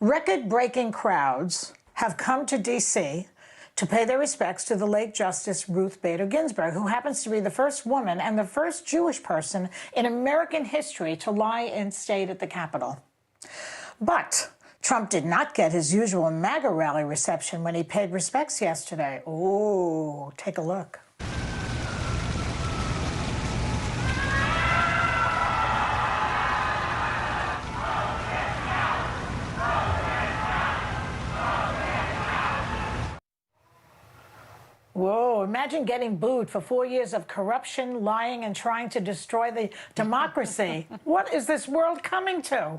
Record-breaking crowds have come to D.C. to pay their respects to the late Justice Ruth Bader Ginsburg, who happens to be the first woman and the first Jewish person in American history to lie in state at the Capitol. But Trump did not get his usual MAGA rally reception when he paid respects yesterday. Ooh, take a look. Whoa, imagine getting booed for 4 years of corruption, lying, and trying to destroy the democracy. What is this world coming to?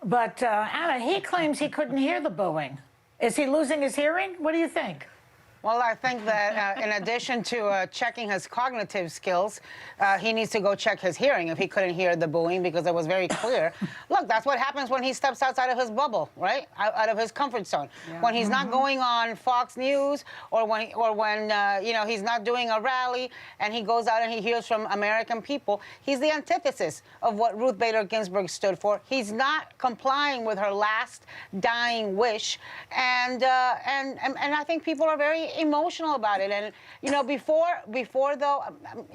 But, Anna, he claims he couldn't hear the booing. Is he losing his hearing? What do you think? Well, I think that in addition to checking his cognitive skills, he needs to go check his hearing if he couldn't hear the booing, because it was very clear. Look, that's what happens when he steps outside of his bubble, right? Out of his comfort zone. Yeah. When he's not going on Fox News or when you know, he's not doing a rally and he goes out and he hears from American people, he's the antithesis of what Ruth Bader Ginsburg stood for. He's not complying with her last dying wish, and I think people are very emotional about it. And you know, before though,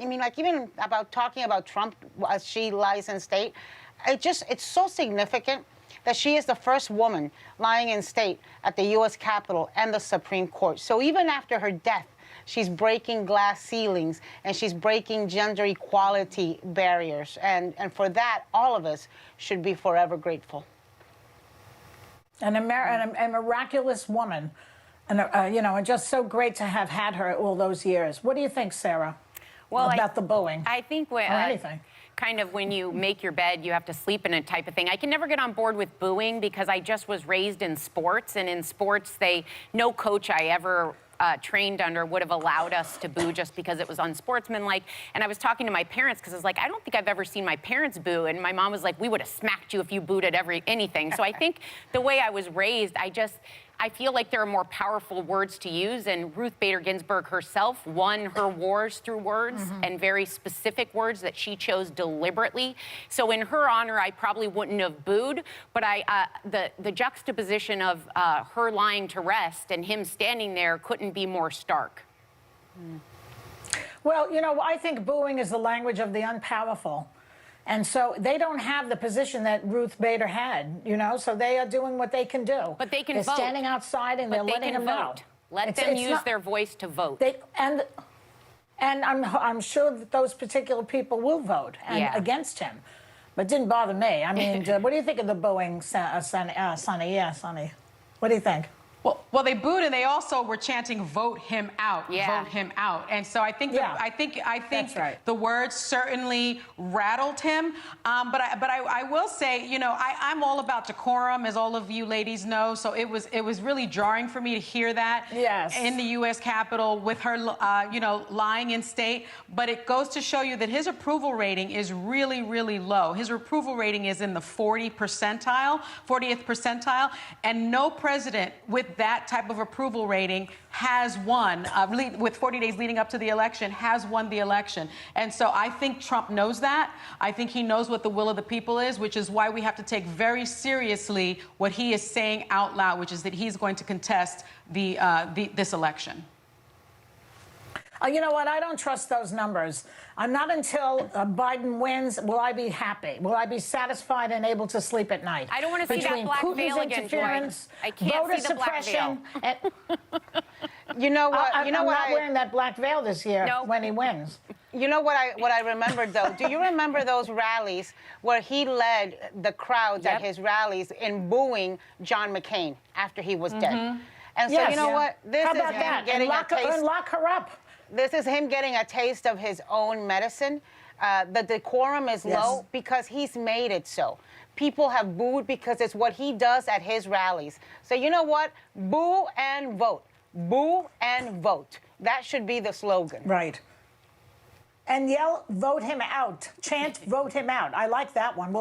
I mean, like, even about talking about Trump as she lies in state, it's so significant that she is the first woman lying in state at the U.S. Capitol and the Supreme Court. So even after her death, she's breaking glass ceilings and she's breaking gender equality barriers. And for that, all of us should be forever grateful. A miraculous woman. And, you know, and just so great to have had her all those years. What do you think, Sarah, about the booing? I think kind of when you make your bed, you have to sleep in it type of thing. I can never get on board with booing because I just was raised in sports, and in sports, no coach I ever trained under would have allowed us to boo just because it was unsportsmanlike. And I was talking to my parents because I was like, I don't think I've ever seen my parents boo. And my mom was like, we would have smacked you if you booed at anything. So I think the way I was raised, I feel like there are more powerful words to use, and Ruth Bader Ginsburg herself won her wars through words and very specific words that she chose deliberately. So in her honor, I probably wouldn't have booed, but the juxtaposition of her lying to rest and him standing there couldn't be more stark. Well, you know, I think booing is the language of the unpowerful. And so they don't have the position that Ruth Bader had, you know, so they are doing what they can do. But they can They're vote. standing outside and they're letting them know. Let them use their voice to vote. And I'm sure that those particular people will vote against him. But it didn't bother me. I mean, what do you think of the booing, Sonny? Yeah, Sonny. What do you think? Well, they booed, and they also were chanting "Vote him out, vote him out." And so I think I think the words certainly rattled him. But I will say, you know, I'm all about decorum, as all of you ladies know. So it was really jarring for me to hear that in the U.S. Capitol with her, you know, lying in state. But it goes to show you that his approval rating is really, really low. His approval rating is in the 40th percentile, and no president with that type of approval rating has won, with 40 days leading up to the election, has won the election. And so I think Trump knows that. I think he knows what the will of the people is, which is why we have to take very seriously what he is saying out loud, which is that he's going to contest this election. You know what? I don't trust those numbers. Not until Biden wins will I be happy. Will I be satisfied and able to sleep at night? I don't want to see that black veil again, Joy. I can't see the black veil. You know what? I'm not wearing that black veil this year when he wins. You know what I remembered, though? Do you remember those rallies where he led the crowds at his rallies in booing John McCain after he was dead? And so, you know what? This is him getting a taste. Lock her up. This is him getting a taste of his own medicine. The decorum is low because he's made it so. People have booed because it's what he does at his rallies. So you know what? Boo and vote. Boo and vote. That should be the slogan. Right. And yell, vote him out. Chant, vote him out. I like that one.